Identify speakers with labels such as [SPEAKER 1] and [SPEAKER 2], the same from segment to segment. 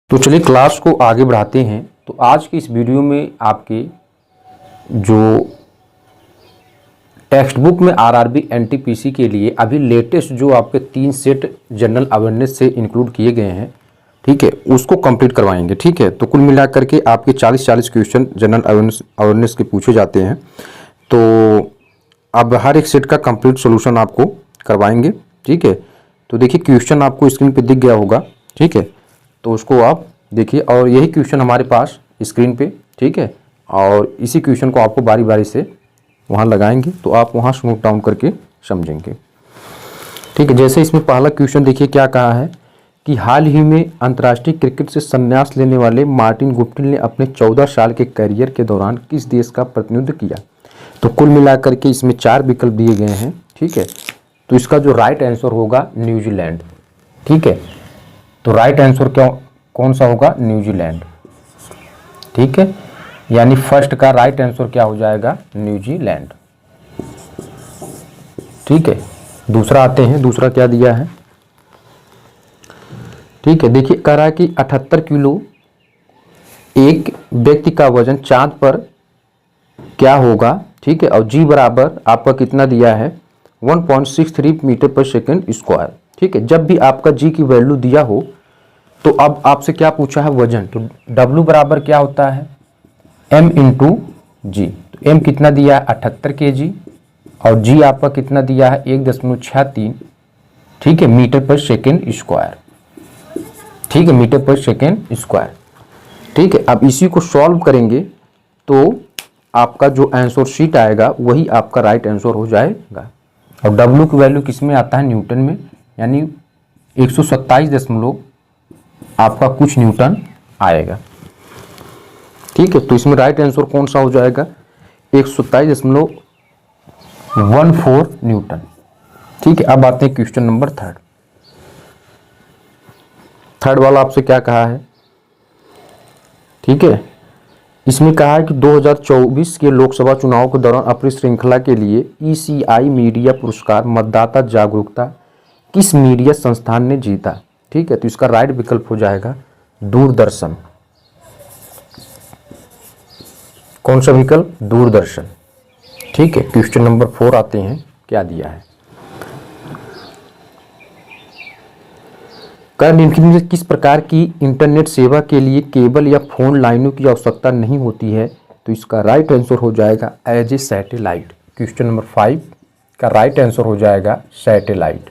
[SPEAKER 1] तो चलिए क्लास को आगे बढ़ाते हैं। तो आज की इस वीडियो में आपके जो टेक्स्ट बुक में आरआरबी एनटीपीसी के लिए अभी लेटेस्ट जो आपके 3 सेट जनरल अवेयरनेस से इंक्लूड किए गए हैं, ठीक है, उसको कंप्लीट करवाएंगे। ठीक है, तो कुल मिलाकर के आपके 40 क्वेश्चन जनरल अवेयरनेस के पूछे जाते हैं। तो अब हर एक सेट का कंप्लीट सोल्यूशन आपको करवाएंगे। ठीक है, तो देखिए क्वेश्चन आपको स्क्रीन पे दिख गया होगा। ठीक है, तो उसको आप देखिए और यही क्वेश्चन हमारे पास स्क्रीन पे, ठीक है, और इसी क्वेश्चन को आपको बारी बारी से वहाँ लगाएंगे तो आप वहाँ से नोट डाउन करके समझेंगे। ठीक है, जैसे इसमें पहला क्वेश्चन देखिए क्या कहा है कि हाल ही में अंतर्राष्ट्रीय क्रिकेट से संन्यास लेने वाले मार्टिन गुप्टिल ने अपने 14 साल के करियर के दौरान किस देश का प्रतिनिधित्व किया। तो कुल मिलाकर के इसमें 4 विकल्प दिए गए हैं। ठीक है, तो इसका जो राइट आंसर होगा न्यूजीलैंड। ठीक है, तो राइट आंसर क्या कौन सा होगा? न्यूजीलैंड। ठीक है, यानी फर्स्ट का राइट आंसर क्या हो जाएगा? न्यूजीलैंड। ठीक है, दूसरा आते हैं, दूसरा क्या दिया है? ठीक है, देखिए कह रहा है कि 78 किलो एक व्यक्ति का वजन चांद पर क्या होगा। ठीक है, और जी बराबर आपका कितना दिया है? 1.63 मीटर पर सेकेंड स्क्वायर। ठीक है, जब भी आपका जी की वैल्यू दिया हो तो अब आपसे क्या पूछा है? वजन। तो W बराबर क्या होता है? M इंटू जी। तो M कितना दिया है? 78 kg और G आपका कितना दिया है? 1.63। ठीक है, मीटर पर सेकेंड स्क्वायर। ठीक है, मीटर पर सेकेंड स्क्वायर। ठीक है, अब इसी को सॉल्व करेंगे तो आपका जो आंसर शीट आएगा वही आपका राइट आंसर हो जाएगा। और W की वैल्यू किस में आता है? न्यूटन में, यानी 127 आपका कुछ न्यूटन आएगा। ठीक है, तो इसमें राइट आंसर कौन सा हो जाएगा? 127.14 न्यूटन। ठीक है, अब आते हैं क्वेश्चन नंबर थर्ड वाला आपसे क्या कहा है? ठीक है, इसमें कहा है कि 2024 के लोकसभा चुनाव के दौरान अपनी श्रृंखला के लिए ECI मीडिया पुरस्कार मतदाता जागरूकता किस मीडिया संस्थान ने जीता। ठीक है, तो इसका राइट विकल्प हो जाएगा दूरदर्शन। कौन सा विकल्प? दूरदर्शन। ठीक है, क्वेश्चन नंबर 4 आते हैं, क्या दिया है? निम्नलिखित में किस प्रकार की इंटरनेट सेवा के लिए केबल या फोन लाइनों की आवश्यकता नहीं होती है। तो इसका राइट आंसर हो जाएगा as a satellite. Question number 5 का राइट आंसर हो जाएगा सैटेलाइट।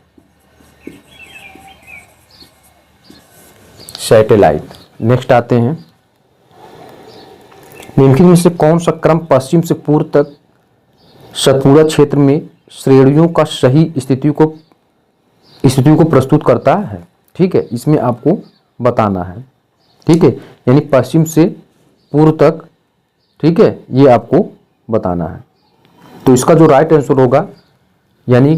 [SPEAKER 1] सैटेलाइट। नेक्स्ट आते हैं, निम्नलिखित में से कौन सा क्रम पश्चिम से पूर्व तक सतपुड़ा क्षेत्र में श्रेणियों का सही स्थिति को प्रस्तुत करता है। ठीक है, इसमें आपको बताना है। ठीक है, यानी पश्चिम से पूर्व तक, ठीक है, ये आपको बताना है। तो इसका जो राइट आंसर होगा, यानी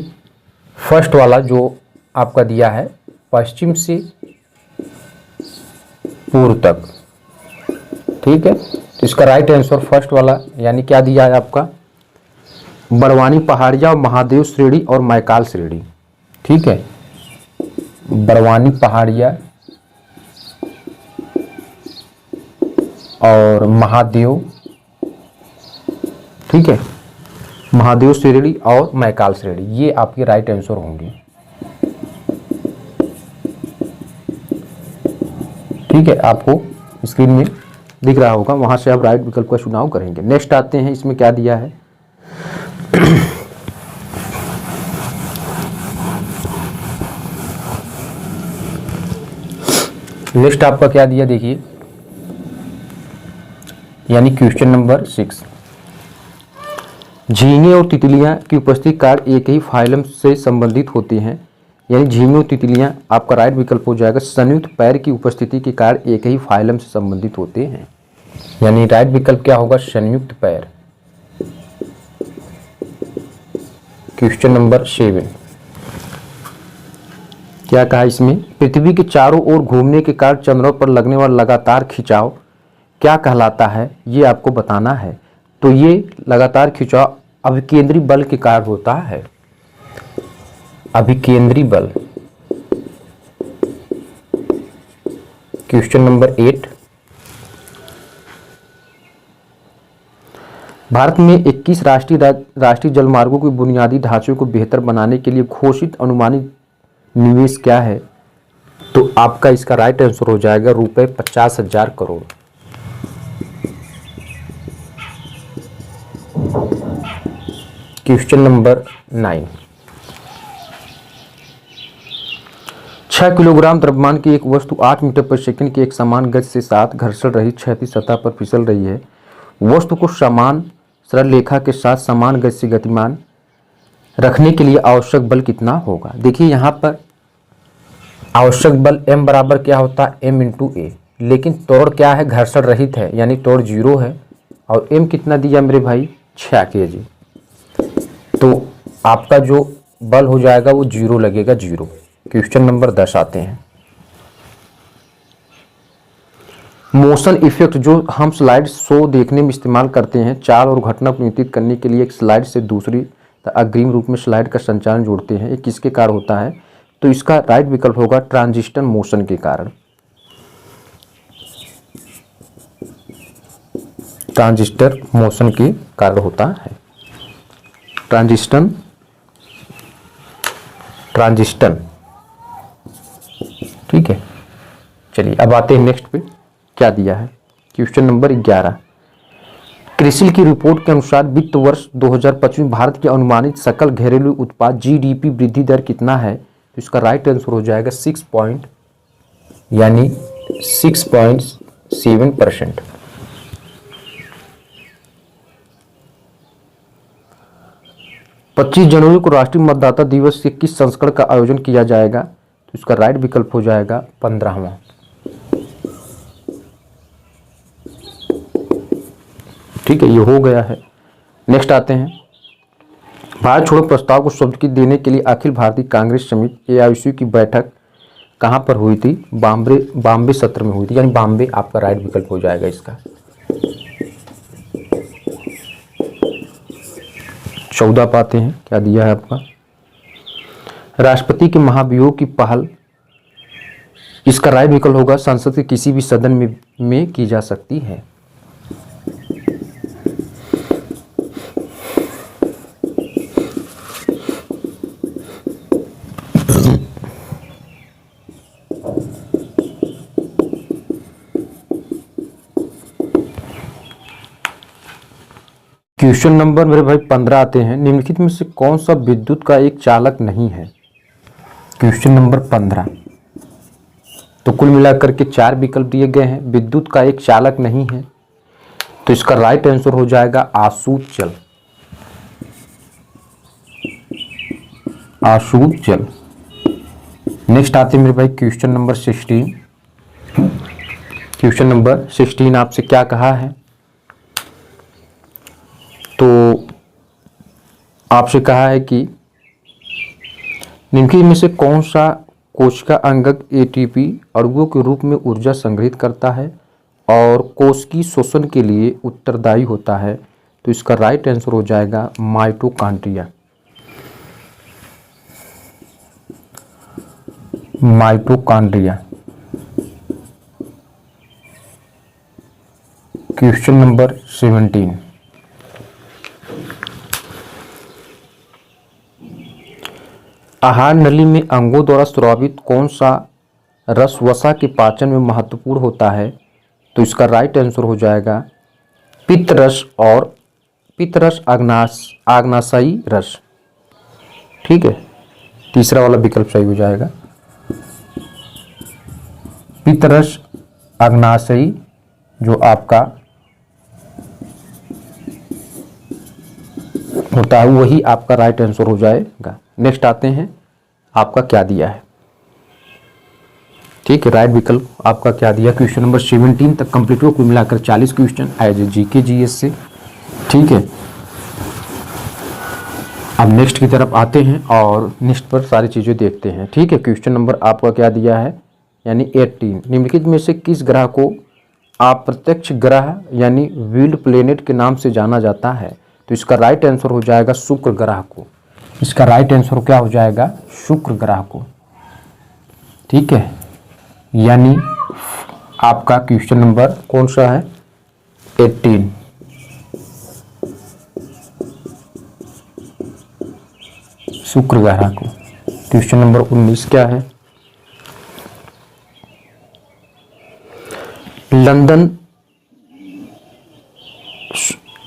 [SPEAKER 1] फर्स्ट वाला जो आपका दिया है, पश्चिम से पूर्व तक। ठीक है, तो इसका राइट आंसर फर्स्ट वाला, यानी क्या दिया है आपका? बड़वानी पहाड़िया, महादेव श्रेणी और मैकाल श्रेणी। ठीक है, बड़वानी पहाड़िया और महादेव, ठीक है, महादेव श्रेणी और मैकाल श्रेणी, ये आपके राइट आंसर होंगे। ठीक है, आपको स्क्रीन में दिख रहा होगा, वहां से आप राइट विकल्प का चुनाव करेंगे। नेक्स्ट आते हैं, इसमें क्या दिया है? नेक्स्ट आपका क्या दिया देखिए, यानी क्वेश्चन नंबर 6। झींगे और तितलियां की उपस्थिति कार्य एक ही फाइलम से संबंधित होती हैं। यानी झींगे और तितलियां, आपका राइट विकल्प हो जाएगा संयुक्त पैर की उपस्थिति के कार्य एक ही फाइलम से संबंधित होते हैं। यानी राइट विकल्प क्या होगा? संयुक्त पैर। क्वेश्चन नंबर 7 क्या कहा इसमें? पृथ्वी के चारों ओर घूमने के कारण चंद्रमा पर लगने वाला लगातार खिंचाव क्या कहलाता है, ये आपको बताना है। तो ये लगातार खिंचाव अभिकेंद्री बल के कारण होता है। अभिकेंद्री बल। क्वेश्चन नंबर 8, भारत में 21 राष्ट्रीय जलमार्गों के बुनियादी ढांचे को बेहतर बनाने के लिए घोषित अनुमानित निवेश क्या है? तो आपका इसका राइट आंसर हो जाएगा रुपए 50,000 करोड़। क्वेश्चन नंबर 9, 6 किलोग्राम द्रव्यमान की एक वस्तु 8 मीटर प्रति सेकंड की एक समान गति के साथ घर्षण रहित क्षैतिज सतह पर फिसल रही है। वस्तु को समान सरल रेखा के साथ समान गति से गतिमान रखने के लिए आवश्यक बल कितना होगा? देखिए यहाँ पर आवश्यक बल m बराबर क्या होता है, m इंटू ए, लेकिन त्वरण क्या है, घर्षण रहित है यानी त्वरण 0 है। और m कितना दिया मेरे भाई, 6 kg। तो आपका जो बल हो जाएगा वो 0 लगेगा, 0। क्वेश्चन नंबर 10 आते हैं। मोशन इफेक्ट जो हम स्लाइड शो देखने में इस्तेमाल करते हैं, चाल और घटना को नियंत्रित करने के लिए एक स्लाइड से दूसरी अग्रिम रूप में स्लाइड का संचालन जोड़ते हैं, ये किसके कारण होता है? तो इसका राइट विकल्प होगा ट्रांजिशन मोशन के कारण। ट्रांजिस्टर मोशन के कारण होता है। ट्रांजिशन ठीक है। चलिए अब आते हैं नेक्स्ट पे, क्या दिया है। क्वेश्चन नंबर 11, क्रिसिल की रिपोर्ट के अनुसार वित्त वर्ष 2025 में भारत के अनुमानित सकल घरेलू उत्पाद जीडीपी वृद्धि दर कितना है? तो इसका राइट आंसर हो जाएगा 6.7%। 25 जनवरी को राष्ट्रीय मतदाता दिवस के किस संस्करण का आयोजन किया जाएगा? तो इसका राइट विकल्प हो जाएगा 15वां। ठीक है, ये हो गया है। नेक्स्ट आते हैं, भारत छोड़ो प्रस्ताव को स्वीकृति देने के लिए अखिल भारतीय कांग्रेस समिति AIC की बैठक कहाँ पर हुई थी? बॉम्बे सत्र में हुई थी, यानी बॉम्बे आपका राइट विकल्प हो जाएगा इसका। 14 पाते हैं, क्या दिया है आपका, राष्ट्रपति के महाभियोग की पहल, इसका राइट विकल्प होगा संसद के किसी भी सदन में की जा सकती है। क्वेश्चन नंबर मेरे भाई 15 आते हैं, निम्नलिखित में से कौन सा विद्युत का एक चालक नहीं है? क्वेश्चन नंबर 15, तो कुल मिलाकर के 4 विकल्प दिए गए हैं, विद्युत का एक चालक नहीं है, तो इसका राइट आंसर हो जाएगा आसूत जल। आसूत जल। नेक्स्ट आते हैं मेरे भाई क्वेश्चन नंबर 16। क्वेश्चन नंबर 16 आपसे क्या कहा है? तो आपसे कहा है कि निम्नलिखित में से कौन सा कोशिका अंगक ATP अणुओं के रूप में ऊर्जा संग्रहित करता है और कोशिकीय शोषण के लिए उत्तरदायी होता है? तो इसका राइट आंसर हो जाएगा माइटोकॉन्ड्रिया। माइटोकॉन्ड्रिया। क्वेश्चन नंबर 17, आहार नली में अंगों द्वारा स्रावित कौन सा रस वसा के पाचन में महत्वपूर्ण होता है? तो इसका राइट आंसर हो जाएगा पित्त रस आग्नाशयी रस। ठीक है, तीसरा वाला विकल्प सही हो जाएगा, पित्त रस आग्नाशयी जो आपका होता है वही आपका राइट आंसर हो जाएगा। नेक्स्ट आते हैं, आपका क्या दिया है? ठीक है, राइट विकल्प आपका क्या दिया? क्वेश्चन नंबर 17 तक कंप्लीट हुआ, कुल मिलाकर 40 क्वेश्चन एज GK GS से। ठीक है, अब नेक्स्ट की तरफ आते हैं और नेक्स्ट पर सारी चीज़ें देखते हैं। ठीक है, क्वेश्चन नंबर आपका क्या दिया है, यानी 18, निम्नलिखित में से किस ग्रह को अप्रत्यक्ष ग्रह यानी विल्ड प्लेनेट के नाम से जाना जाता है? तो इसका राइट आंसर हो जाएगा शुक्र ग्रह को। इसका राइट आंसर क्या हो जाएगा? शुक्र ग्रह को। ठीक है, यानी आपका क्वेश्चन नंबर कौन सा है? 18। शुक्र ग्रह को। क्वेश्चन नंबर 19 क्या है? लंदन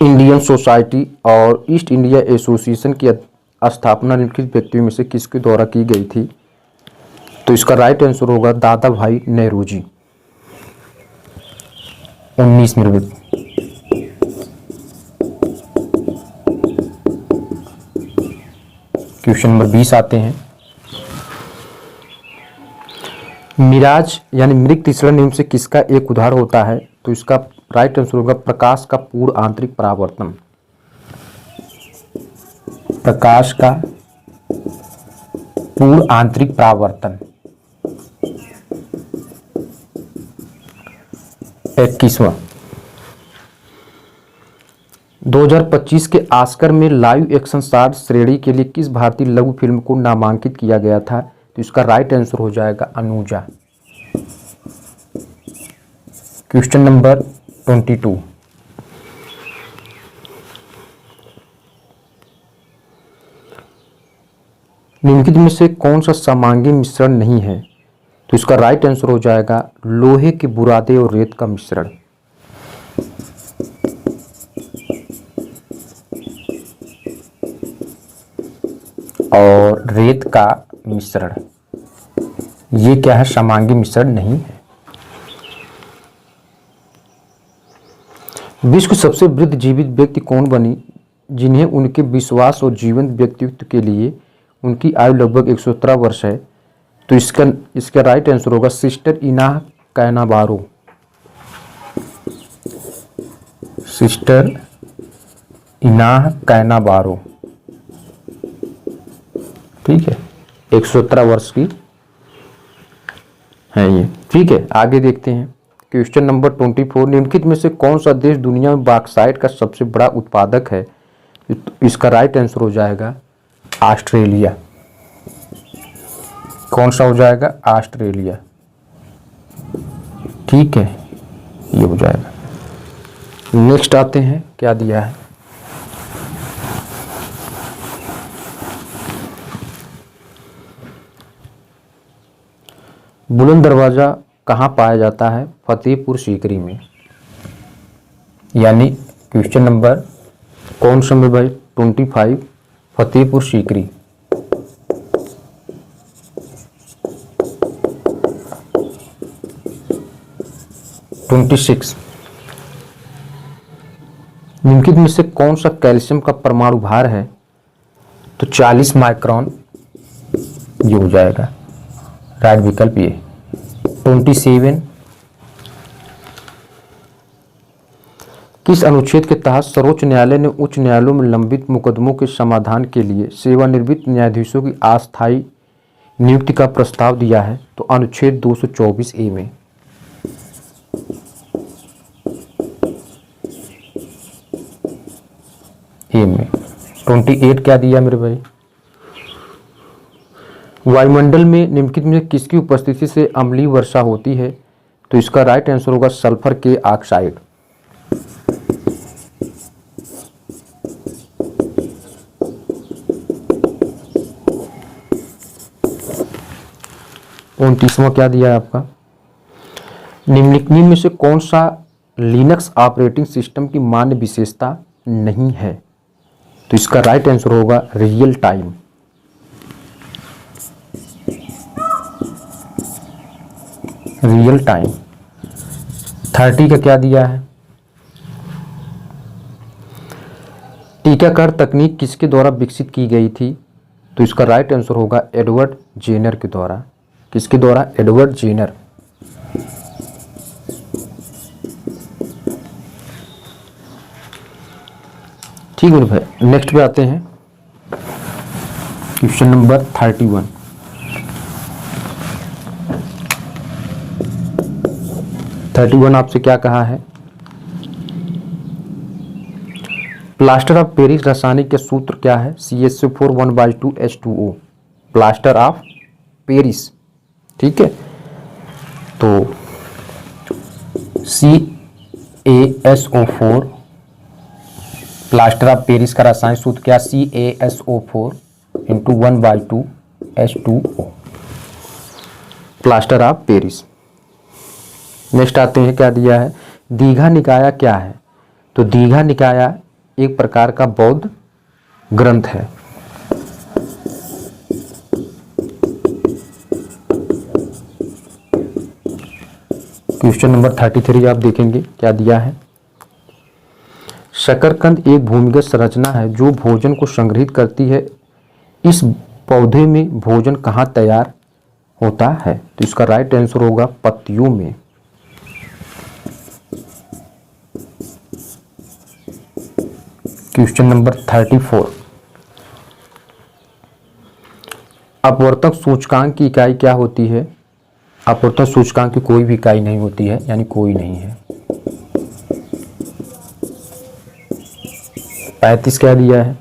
[SPEAKER 1] इंडियन सोसाइटी और ईस्ट इंडिया एसोसिएशन की स्थापना निम्नलिखित व्यक्तियों में से किसके द्वारा की गई थी? तो इसका राइट आंसर होगा दादा भाई नेहरू जी। 19 निर्मित। क्वेश्चन नंबर 20 आते हैं। मिराज यानी मृग तीसरा नियम से किसका एक उदाहरण होता है? तो इसका राइट आंसर होगा प्रकाश का पूर्ण आंतरिक परावर्तन। प्रकाश का पूर्ण आंतरिक परावर्तन। 21वां। 2025 के ऑस्कर में लाइव एक्शन शॉर्ट श्रेणी के लिए किस भारतीय लघु फिल्म को नामांकित किया गया था? तो इसका राइट आंसर हो जाएगा अनुजा। Question number 22। निम्नलिखित में से कौन सा समांगी मिश्रण नहीं है? तो इसका राइट आंसर हो जाएगा लोहे के बुरादे और रेत का मिश्रण। और रेत का मिश्रण, ये क्या है? समांगी मिश्रण नहीं है। विश्व की सबसे वृद्ध जीवित व्यक्ति कौन बनी जिन्हें उनके विश्वास और जीवंत व्यक्तित्व के लिए उनकी आयु लगभग 117 वर्ष है? तो इसका राइट आंसर होगा सिस्टर इनाह कैनाबारो। सिस्टर इनाह कैनाबारो, ठीक है, 117 वर्ष की है ये। ठीक है, आगे देखते हैं। Question number 24। निम्नलिखित में से कौन सा देश दुनिया में बॉक्साइट का सबसे बड़ा उत्पादक है? इसका राइट आंसर हो जाएगा ऑस्ट्रेलिया। कौन सा हो जाएगा? ऑस्ट्रेलिया। ठीक है, ये हो जाएगा। नेक्स्ट आते हैं, क्या दिया है? बुलंद दरवाजा कहाँ पाया जाता है? फतेहपुर सीकरी में। यानी क्वेश्चन नंबर कौन सा में भाई? 25 फतेहपुर सीकरी। 26। निम्नलिखित में से कौन सा कैल्शियम का परमाणु भार है? तो 40 माइक्रोन, ये हो जाएगा राइट विकल्प ये। 27। किस अनुच्छेद के तहत सर्वोच्च न्यायालय ने उच्च न्यायालयों में लंबित मुकदमों के समाधान के लिए सेवानिवृत्त न्यायाधीशों की अस्थायी नियुक्ति का प्रस्ताव दिया है? तो अनुच्छेद 224A में। ए में 28 क्या दिया मेरे भाई? वायुमंडल में निम्नलिखित में किसकी उपस्थिति से अम्लीय वर्षा होती है? तो इसका राइट आंसर होगा सल्फर के ऑक्साइड। उनतीसवां क्या दिया है आपका? निम्नलिखित में से कौन सा लिनक्स ऑपरेटिंग सिस्टम की मान्य विशेषता नहीं है? तो इसका राइट आंसर होगा रियल टाइम। Real time. 30 का क्या दिया है? टीकाकरण तकनीक किसके द्वारा विकसित की गई थी? तो इसका राइट आंसर होगा एडवर्ड जेनर के द्वारा। किसके द्वारा? Edward Jenner. ठीक है भाई, नेक्स्ट पे आते हैं। Question number 31। आपसे क्या कहा है? प्लास्टर ऑफ पेरिस रासायनिक के सूत्र क्या है? CH4 1/2H2O। Plaster of Paris, ठीक है। तो CaSO4 प्लास्टर ऑफ पेरिस का रासायनिक सूत्र क्या? CaSO4 × 1/2H2O plaster of Paris. Next आते हैं, क्या दिया है? दीघा निकाय क्या है? तो दीघा निकाय एक प्रकार का बौद्ध ग्रंथ है। क्वेश्चन नंबर 33 आप देखेंगे, क्या दिया है? शकरकंद एक भूमिगत संरचना है जो भोजन को संग्रहित करती है। इस पौधे में भोजन कहाँ तैयार होता है? तो इसका राइट आंसर होगा पत्तियों में। क्वेश्चन नंबर 34, अपवर्तक सूचकांक की इकाई क्या होती है? अपवर्तक सूचकांक की कोई भी इकाई नहीं होती है, यानी कोई नहीं है। 35 क्या दिया है?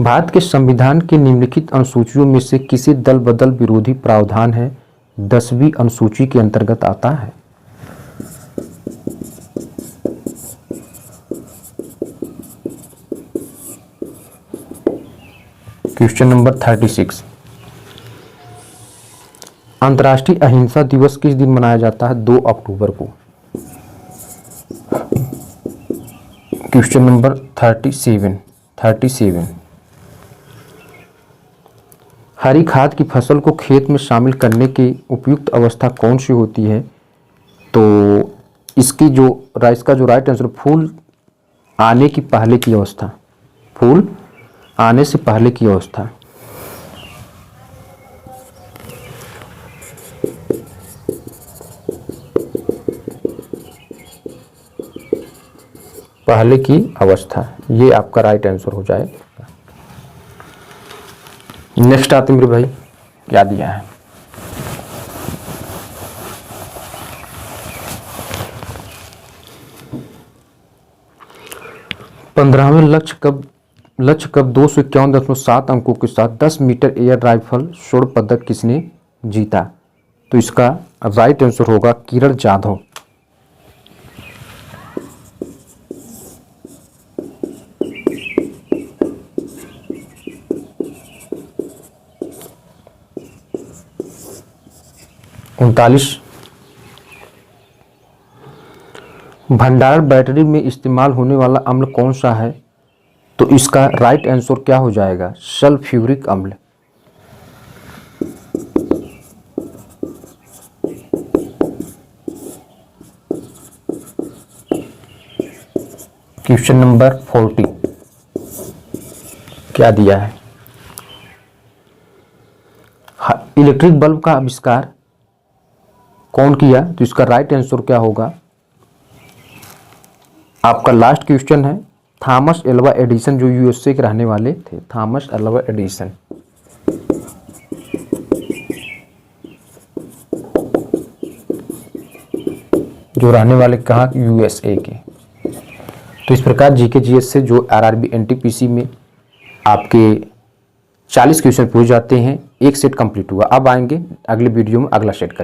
[SPEAKER 1] भारत के संविधान की निम्नलिखित अनुसूचियों में से किसी दल बदल विरोधी प्रावधान है 10वीं अनुसूची के अंतर्गत आता है? क्वेश्चन नंबर 36, अंतर्राष्ट्रीय अहिंसा दिवस किस दिन मनाया जाता है? 2 अक्टूबर को। क्वेश्चन नंबर 37, हरी खाद की फसल को खेत में शामिल करने की उपयुक्त अवस्था कौन सी होती है? तो इसका जो राइट आंसर, फूल आने की पहले की अवस्था, फूल आने से पहले की अवस्था। पहले की अवस्था, ये आपका राइट आंसर हो जाएगा। नेक्स्ट आते मेरे भाई, क्या दिया है? 15वें लक्ष्य कप 251.7 अंकों के साथ 10 मीटर एयर राइफल स्वर्ण पदक किसने जीता? तो इसका राइट आंसर होगा किरण जाधव। भंडारण बैटरी में इस्तेमाल होने वाला अम्ल कौन सा है? तो इसका राइट आंसर क्या हो जाएगा? सल्फ्यूरिक अम्ल। क्वेश्चन नंबर 40, क्या दिया है? इलेक्ट्रिक बल्ब का आविष्कार कौन किया? तो इसका राइट आंसर क्या होगा? आपका लास्ट क्वेश्चन है, थॉमस एल्वा एडिसन, जो यूएसए के रहने वाले थे, थॉमस एल्वा एडिसन। जो रहने वाले कहाँ? यूएसए के। तो इस प्रकार जीके जीएस से जो आरआरबी एनटीपीसी में आपके 40 क्वेश्चन पूछ जाते हैं, एक सेट कंप्लीट हुआ। अब आएंगे अगले वीडियो में, अगला सेट करेंगे।